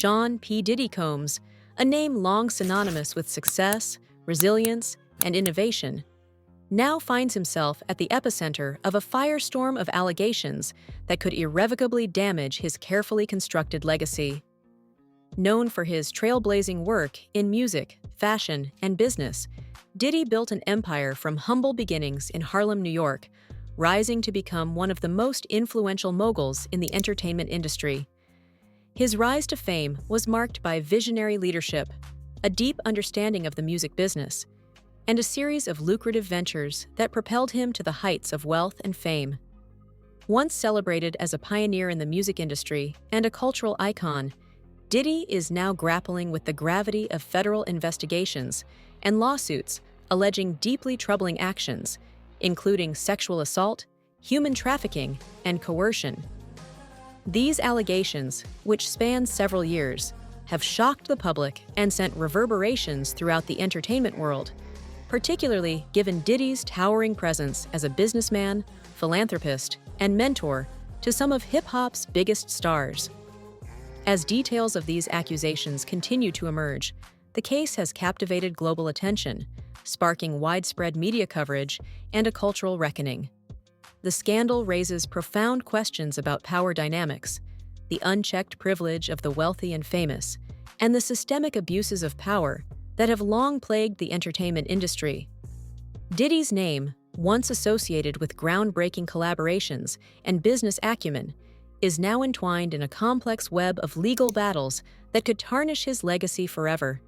Sean P. Diddy Combs, a name long synonymous with success, resilience, and innovation, now finds himself at the epicenter of a firestorm of allegations that could irrevocably damage his carefully constructed legacy. Known for his trailblazing work in music, fashion, and business, Diddy built an empire from humble beginnings in Harlem, New York, rising to become one of the most influential moguls in the entertainment industry. His rise to fame was marked by visionary leadership, a deep understanding of the music business, and a series of lucrative ventures that propelled him to the heights of wealth and fame. Once celebrated as a pioneer in the music industry and a cultural icon, Diddy is now grappling with the gravity of federal investigations and lawsuits alleging deeply troubling actions, including sexual assault, human trafficking, and coercion. These allegations, which span several years, have shocked the public and sent reverberations throughout the entertainment world, particularly given Diddy's towering presence as a businessman, philanthropist, and mentor to some of hip-hop's biggest stars. As details of these accusations continue to emerge, the case has captivated global attention, sparking widespread media coverage and a cultural reckoning. The scandal raises profound questions about power dynamics, the unchecked privilege of the wealthy and famous, and the systemic abuses of power that have long plagued the entertainment industry. Diddy's name, once associated with groundbreaking collaborations and business acumen, is now entwined in a complex web of legal battles that could tarnish his legacy forever.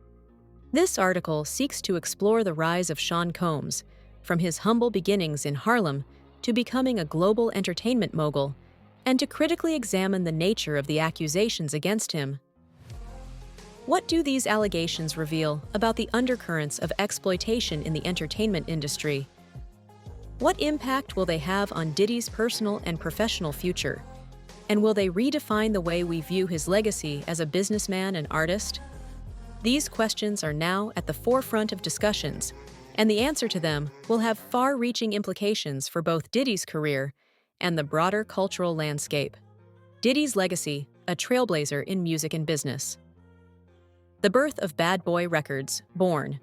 This article seeks to explore the rise of Sean Combs, from his humble beginnings in Harlem to becoming a global entertainment mogul, and to critically examine the nature of the accusations against him. What do these allegations reveal about the undercurrents of exploitation in the entertainment industry? What impact will they have on Diddy's personal and professional future? And will they redefine the way we view his legacy as a businessman and artist? These questions are now at the forefront of discussions, and the answer to them will have far-reaching implications for both Diddy's career and the broader cultural landscape. Diddy's legacy, a trailblazer in music and business. The birth of Bad Boy Records, born.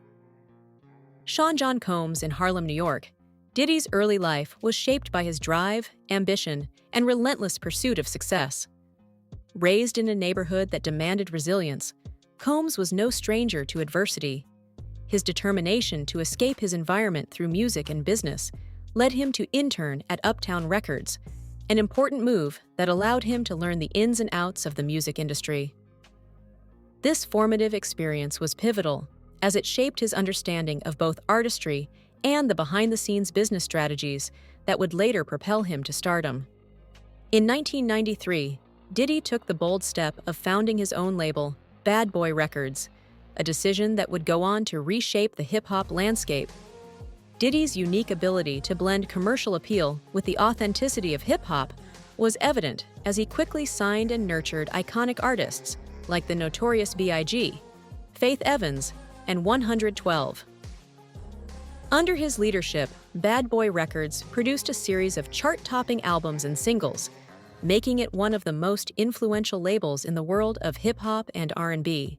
Sean John Combs in Harlem, New York, Diddy's early life was shaped by his drive, ambition, and relentless pursuit of success. Raised in a neighborhood that demanded resilience, Combs was no stranger to adversity. His determination to escape his environment through music and business led him to intern at Uptown Records, an important move that allowed him to learn the ins and outs of the music industry. This formative experience was pivotal, as it shaped his understanding of both artistry and the behind-the-scenes business strategies that would later propel him to stardom. In 1993, Diddy took the bold step of founding his own label, Bad Boy Records, a decision that would go on to reshape the hip-hop landscape. Diddy's unique ability to blend commercial appeal with the authenticity of hip-hop was evident as he quickly signed and nurtured iconic artists like the Notorious B.I.G., Faith Evans, and 112. Under his leadership, Bad Boy Records produced a series of chart-topping albums and singles, making it one of the most influential labels in the world of hip-hop and R&B.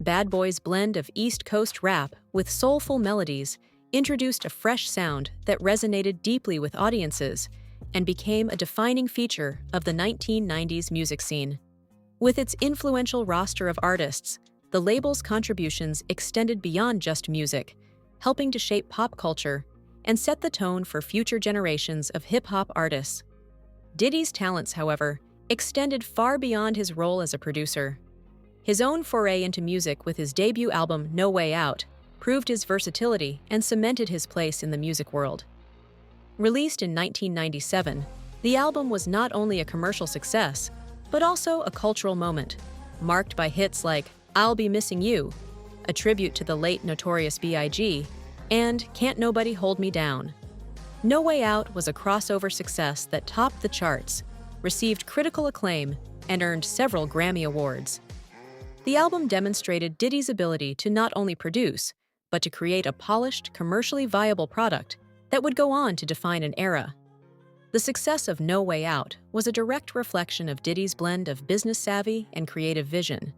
Bad Boy's blend of East Coast rap with soulful melodies introduced a fresh sound that resonated deeply with audiences and became a defining feature of the 1990s music scene. With its influential roster of artists, the label's contributions extended beyond just music, helping to shape pop culture and set the tone for future generations of hip-hop artists. Diddy's talents, however, extended far beyond his role as a producer. His own foray into music with his debut album No Way Out proved his versatility and cemented his place in the music world. Released in 1997, the album was not only a commercial success, but also a cultural moment, marked by hits like I'll Be Missing You, a tribute to the late Notorious B.I.G., and Can't Nobody Hold Me Down. No Way Out was a crossover success that topped the charts, received critical acclaim, and earned several Grammy Awards. The album demonstrated Diddy's ability to not only produce, but to create a polished, commercially viable product that would go on to define an era. The success of No Way Out was a direct reflection of Diddy's blend of business savvy and creative vision.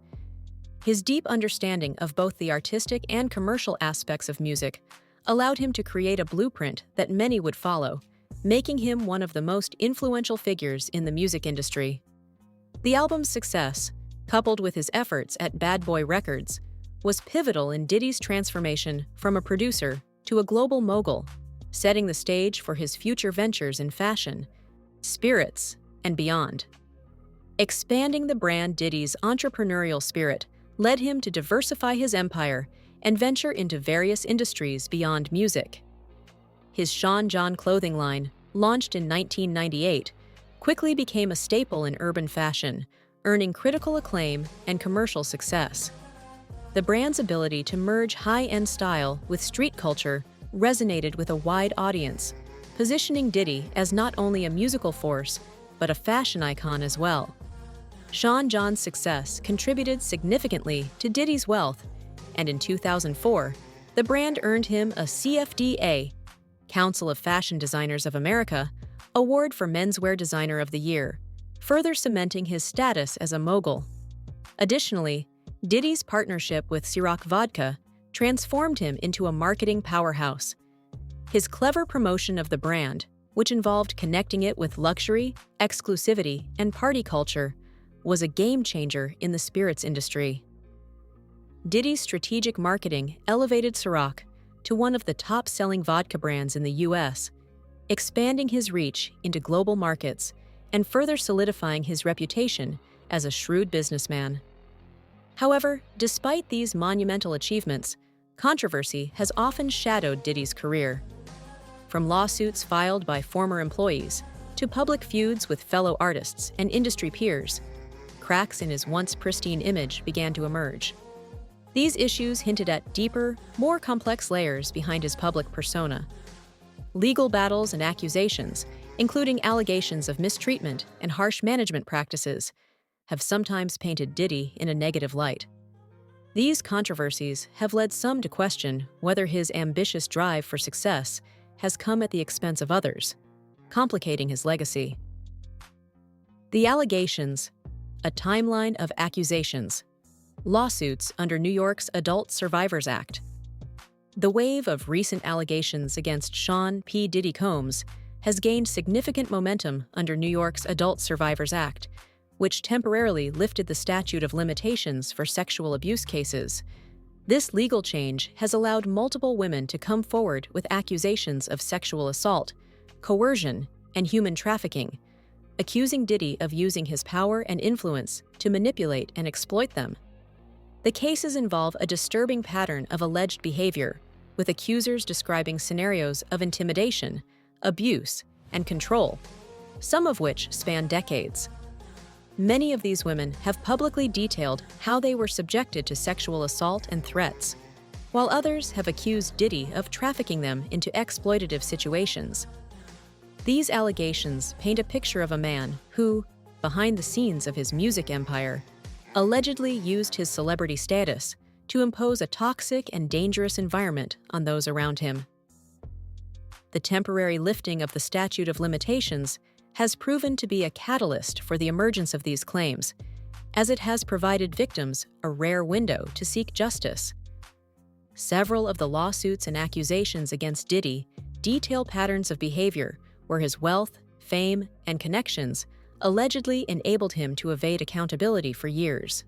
His deep understanding of both the artistic and commercial aspects of music allowed him to create a blueprint that many would follow, making him one of the most influential figures in the music industry. The album's success, coupled with his efforts at Bad Boy Records, was pivotal in Diddy's transformation from a producer to a global mogul, setting the stage for his future ventures in fashion, spirits, and beyond. Expanding the brand, Diddy's entrepreneurial spirit led him to diversify his empire and venture into various industries beyond music. His Sean John clothing line, launched in 1998, quickly became a staple in urban fashion, earning critical acclaim and commercial success. The brand's ability to merge high-end style with street culture resonated with a wide audience, positioning Diddy as not only a musical force, but a fashion icon as well. Sean John's success contributed significantly to Diddy's wealth, and in 2004, the brand earned him a CFDA, Council of Fashion Designers of America, award for Menswear Designer of the Year, further cementing his status as a mogul. Additionally, Diddy's partnership with Ciroc Vodka transformed him into a marketing powerhouse. His clever promotion of the brand, which involved connecting it with luxury, exclusivity, and party culture, was a game-changer in the spirits industry. Diddy's strategic marketing elevated Ciroc to one of the top-selling vodka brands in the U.S., expanding his reach into global markets and further solidifying his reputation as a shrewd businessman. However, despite these monumental achievements, controversy has often shadowed Diddy's career. From lawsuits filed by former employees to public feuds with fellow artists and industry peers, cracks in his once pristine image began to emerge. These issues hinted at deeper, more complex layers behind his public persona. Legal battles and accusations, including allegations of mistreatment and harsh management practices, have sometimes painted Diddy in a negative light. These controversies have led some to question whether his ambitious drive for success has come at the expense of others, complicating his legacy. The allegations, a timeline of accusations, lawsuits under New York's Adult Survivors Act. The wave of recent allegations against Sean P. Diddy Combs has gained significant momentum under New York's Adult Survivors Act, which temporarily lifted the statute of limitations for sexual abuse cases. This legal change has allowed multiple women to come forward with accusations of sexual assault, coercion, and human trafficking, accusing Diddy of using his power and influence to manipulate and exploit them. The cases involve a disturbing pattern of alleged behavior, with accusers describing scenarios of intimidation, abuse, and control, some of which span decades. Many of these women have publicly detailed how they were subjected to sexual assault and threats, while others have accused Diddy of trafficking them into exploitative situations. These allegations paint a picture of a man who, behind the scenes of his music empire, allegedly used his celebrity status to impose a toxic and dangerous environment on those around him. The temporary lifting of the statute of limitations has proven to be a catalyst for the emergence of these claims, as it has provided victims a rare window to seek justice. Several of the lawsuits and accusations against Diddy detail patterns of behavior where his wealth, fame, and connections allegedly enabled him to evade accountability for years.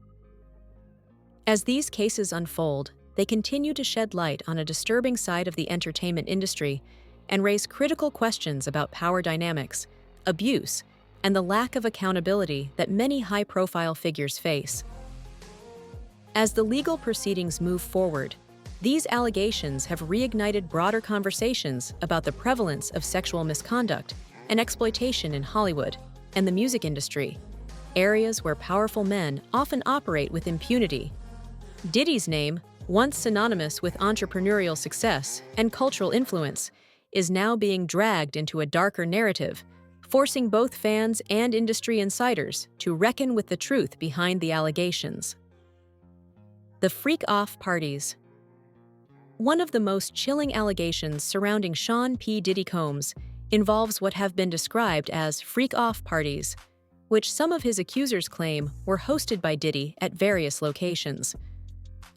As these cases unfold, they continue to shed light on a disturbing side of the entertainment industry and raise critical questions about power dynamics, abuse, and the lack of accountability that many high-profile figures face. As the legal proceedings move forward, these allegations have reignited broader conversations about the prevalence of sexual misconduct and exploitation in Hollywood and the music industry, areas where powerful men often operate with impunity. Diddy's name, once synonymous with entrepreneurial success and cultural influence, is now being dragged into a darker narrative, forcing both fans and industry insiders to reckon with the truth behind the allegations. The freak-off parties. One of the most chilling allegations surrounding Sean P. Diddy Combs involves what have been described as freak-off parties, which some of his accusers claim were hosted by Diddy at various locations.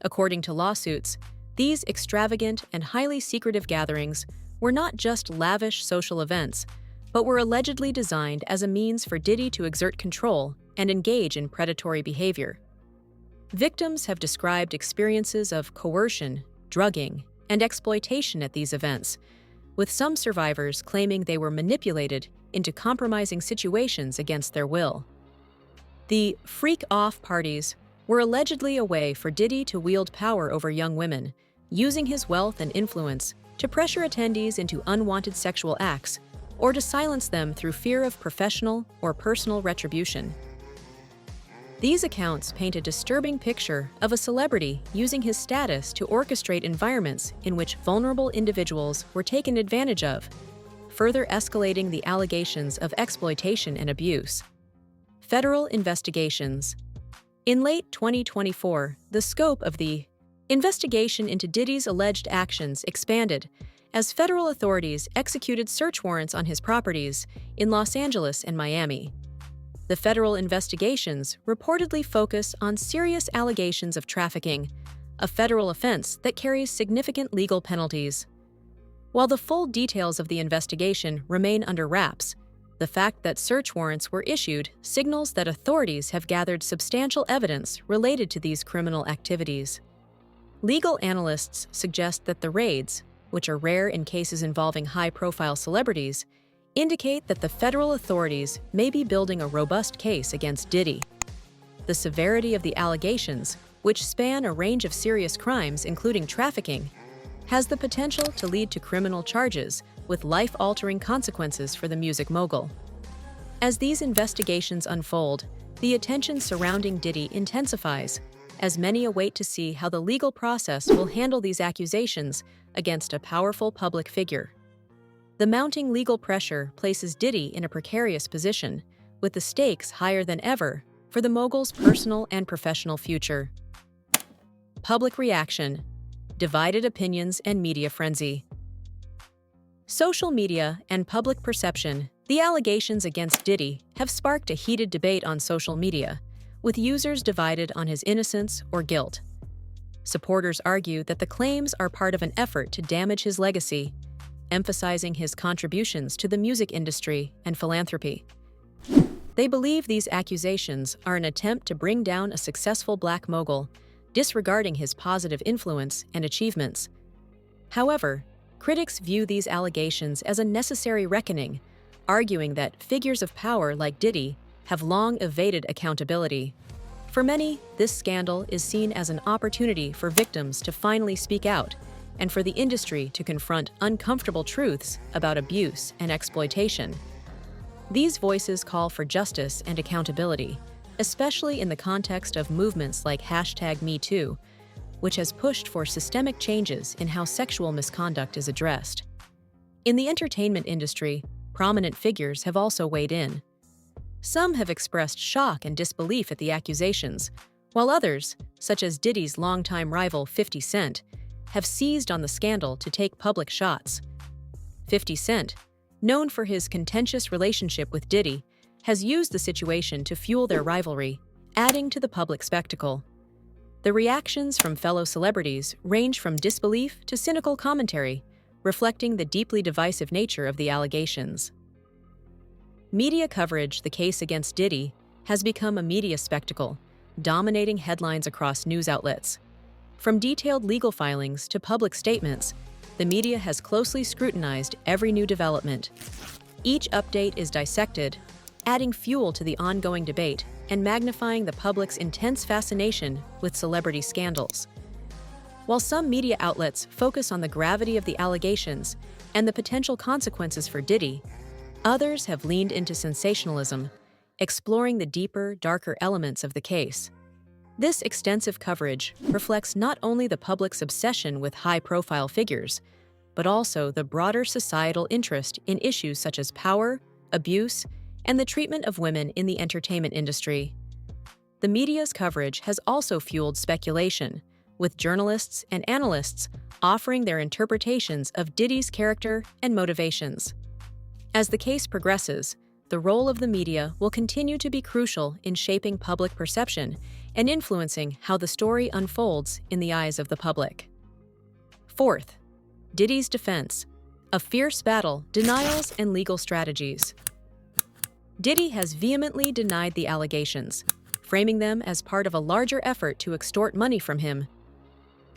According to lawsuits, these extravagant and highly secretive gatherings were not just lavish social events, but were allegedly designed as a means for Diddy to exert control and engage in predatory behavior. Victims have described experiences of coercion, drugging, and exploitation at these events, with some survivors claiming they were manipulated into compromising situations against their will. The freak-off parties were allegedly a way for Diddy to wield power over young women, using his wealth and influence to pressure attendees into unwanted sexual acts or to silence them through fear of professional or personal retribution. These accounts paint a disturbing picture of a celebrity using his status to orchestrate environments in which vulnerable individuals were taken advantage of, further escalating the allegations of exploitation and abuse. Federal investigations. In late 2024, the scope of the investigation into Diddy's alleged actions expanded as federal authorities executed search warrants on his properties in Los Angeles and Miami. The federal investigations reportedly focus on serious allegations of trafficking, a federal offense that carries significant legal penalties. While the full details of the investigation remain under wraps, the fact that search warrants were issued signals that authorities have gathered substantial evidence related to these criminal activities. Legal analysts suggest that the raids, which are rare in cases involving high-profile celebrities, indicate that the federal authorities may be building a robust case against Diddy. The severity of the allegations, which span a range of serious crimes including trafficking, has the potential to lead to criminal charges with life-altering consequences for the music mogul. As these investigations unfold, the attention surrounding Diddy intensifies, as many await to see how the legal process will handle these accusations against a powerful public figure. The mounting legal pressure places Diddy in a precarious position, with the stakes higher than ever for the mogul's personal and professional future. Public reaction, divided opinions, and media frenzy. Social media and public perception. The allegations against Diddy have sparked a heated debate on social media, with users divided on his innocence or guilt. Supporters argue that the claims are part of an effort to damage his legacy, emphasizing his contributions to the music industry and philanthropy. They believe these accusations are an attempt to bring down a successful black mogul, disregarding his positive influence and achievements. However, critics view these allegations as a necessary reckoning, arguing that figures of power like Diddy have long evaded accountability. For many, this scandal is seen as an opportunity for victims to finally speak out and for the industry to confront uncomfortable truths about abuse and exploitation. These voices call for justice and accountability, especially in the context of movements like #MeToo, which has pushed for systemic changes in how sexual misconduct is addressed. In the entertainment industry, prominent figures have also weighed in. Some have expressed shock and disbelief at the accusations, while others, such as Diddy's longtime rival 50 Cent, have seized on the scandal to take public shots. 50 Cent, known for his contentious relationship with Diddy, has used the situation to fuel their rivalry, adding to the public spectacle. The reactions from fellow celebrities range from disbelief to cynical commentary, reflecting the deeply divisive nature of the allegations. Media coverage. The case against Diddy has become a media spectacle, dominating headlines across news outlets. From detailed legal filings to public statements, the media has closely scrutinized every new development. Each update is dissected, adding fuel to the ongoing debate and magnifying the public's intense fascination with celebrity scandals. While some media outlets focus on the gravity of the allegations and the potential consequences for Diddy, others have leaned into sensationalism, exploring the deeper, darker elements of the case. This extensive coverage reflects not only the public's obsession with high-profile figures, but also the broader societal interest in issues such as power, abuse, and the treatment of women in the entertainment industry. The media's coverage has also fueled speculation, with journalists and analysts offering their interpretations of Diddy's character and motivations. As the case progresses, the role of the media will continue to be crucial in shaping public perception and influencing how the story unfolds in the eyes of the public. Fourth, Diddy's defense: a fierce battle, denials, and legal strategies. Diddy has vehemently denied the allegations, framing them as part of a larger effort to extort money from him.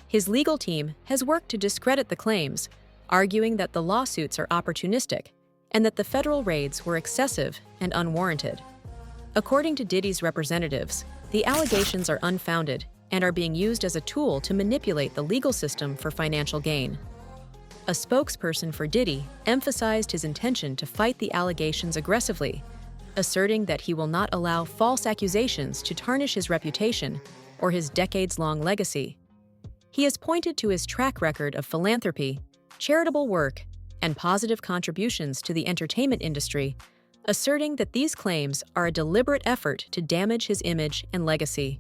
His legal team has worked to discredit the claims, arguing that the lawsuits are opportunistic and that the federal raids were excessive and unwarranted. According to Diddy's representatives, the allegations are unfounded and are being used as a tool to manipulate the legal system for financial gain. A spokesperson for Diddy emphasized his intention to fight the allegations aggressively, asserting that he will not allow false accusations to tarnish his reputation or his decades-long legacy. He has pointed to his track record of philanthropy, charitable work, and positive contributions to the entertainment industry, asserting that these claims are a deliberate effort to damage his image and legacy.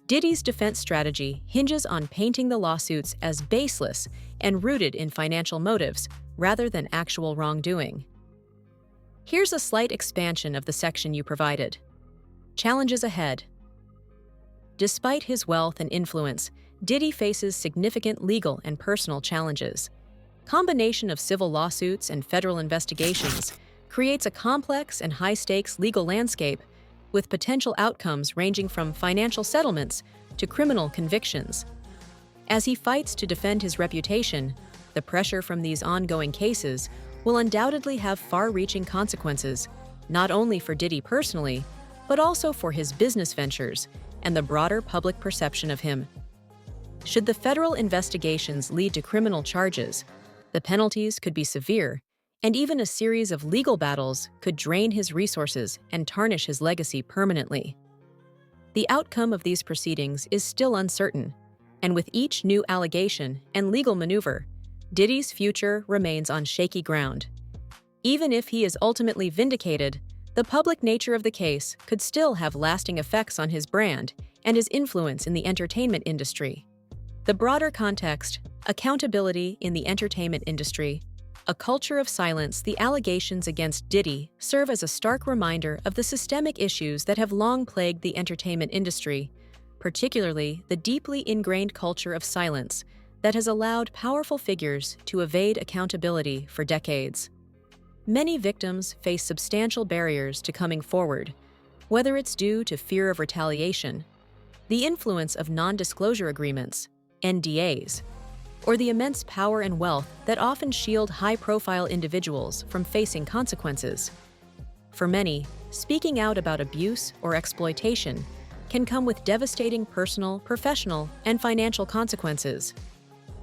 Diddy's defense strategy hinges on painting the lawsuits as baseless and rooted in financial motives rather than actual wrongdoing. Here's a slight expansion of the section you provided. Challenges ahead. Despite his wealth and influence, Diddy faces significant legal and personal challenges. Combination of civil lawsuits and federal investigations creates a complex and high-stakes legal landscape with potential outcomes ranging from financial settlements to criminal convictions. As he fights to defend his reputation, the pressure from these ongoing cases will undoubtedly have far-reaching consequences, not only for Diddy personally, but also for his business ventures and the broader public perception of him. Should the federal investigations lead to criminal charges, the penalties could be severe, and even a series of legal battles could drain his resources and tarnish his legacy permanently. The outcome of these proceedings is still uncertain, and with each new allegation and legal maneuver, Diddy's future remains on shaky ground. Even if he is ultimately vindicated, the public nature of the case could still have lasting effects on his brand and his influence in the entertainment industry. The broader context: accountability in the entertainment industry, a culture of silence. The allegations against Diddy serve as a stark reminder of the systemic issues that have long plagued the entertainment industry, particularly the deeply ingrained culture of silence that has allowed powerful figures to evade accountability for decades. Many victims face substantial barriers to coming forward, whether it's due to fear of retaliation, the influence of non-disclosure agreements, NDAs, or the immense power and wealth that often shield high-profile individuals from facing consequences. For many, speaking out about abuse or exploitation can come with devastating personal, professional, and financial consequences.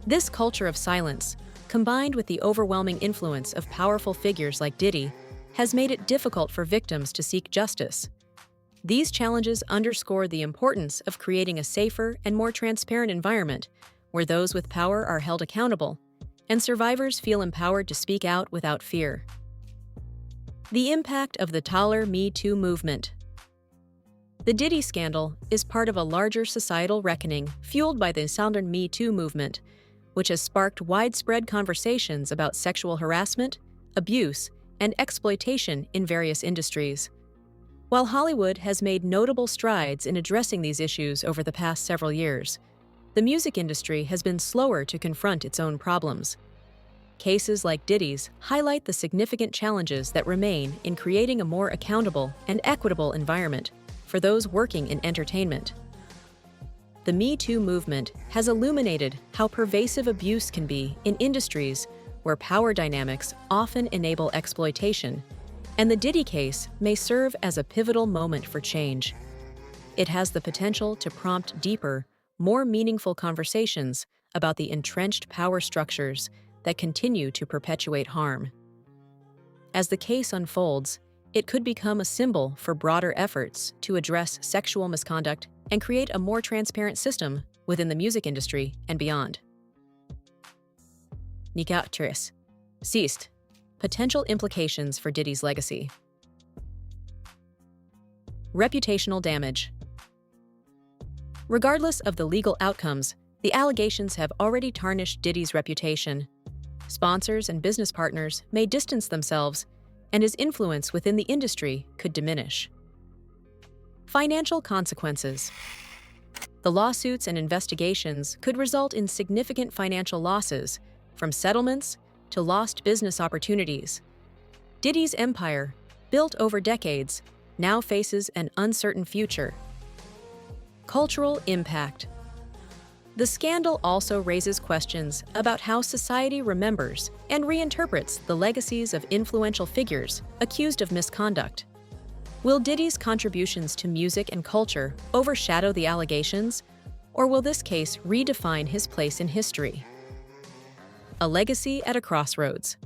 This culture of silence, combined with the overwhelming influence of powerful figures like Diddy, has made it difficult for victims to seek justice. These challenges underscore the importance of creating a safer and more transparent environment where those with power are held accountable and survivors feel empowered to speak out without fear. The impact of the taller Me Too movement. The Diddy scandal is part of a larger societal reckoning fueled by the southern Me Too movement, which has sparked widespread conversations about sexual harassment, abuse, and exploitation in various industries. While Hollywood has made notable strides in addressing these issues over the past several years, the music industry has been slower to confront its own problems. Cases like Diddy's highlight the significant challenges that remain in creating a more accountable and equitable environment for those working in entertainment. The Me Too movement has illuminated how pervasive abuse can be in industries where power dynamics often enable exploitation, and the Diddy case may serve as a pivotal moment for change. It has the potential to prompt deeper, more meaningful conversations about the entrenched power structures that continue to perpetuate harm. As the case unfolds, it could become a symbol for broader efforts to address sexual misconduct and create a more transparent system within the music industry and beyond. Nicatrice. Ceased. Potential implications for Diddy's legacy. Reputational damage. Regardless of the legal outcomes, the allegations have already tarnished Diddy's reputation. sponsors and business partners may distance themselves, and his influence within the industry could diminish. Financial consequences. The lawsuits and investigations could result in significant financial losses, from settlements to lost business opportunities. Diddy's empire, built over decades, now faces an uncertain future. Cultural impact. The scandal also raises questions about how society remembers and reinterprets the legacies of influential figures accused of misconduct. Will Diddy's contributions to music and culture overshadow the allegations, or will this case redefine his place in history? A legacy at a crossroads.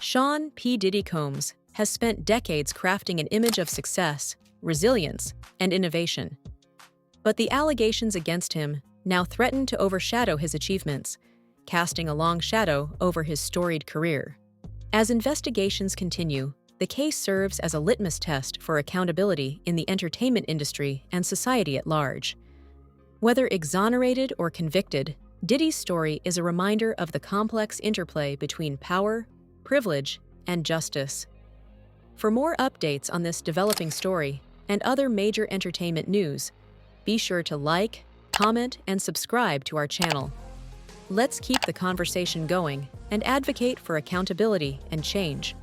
Sean P. Diddy Combs has spent decades crafting an image of success, resilience, and innovation. But the allegations against him now threaten to overshadow his achievements, casting a long shadow over his storied career. As investigations continue, the case serves as a litmus test for accountability in the entertainment industry and society at large. Whether exonerated or convicted, Diddy's story is a reminder of the complex interplay between power, privilege, and justice. For more updates on this developing story and other major entertainment news, be sure to like, comment, and subscribe to our channel. Let's keep the conversation going and advocate for accountability and change.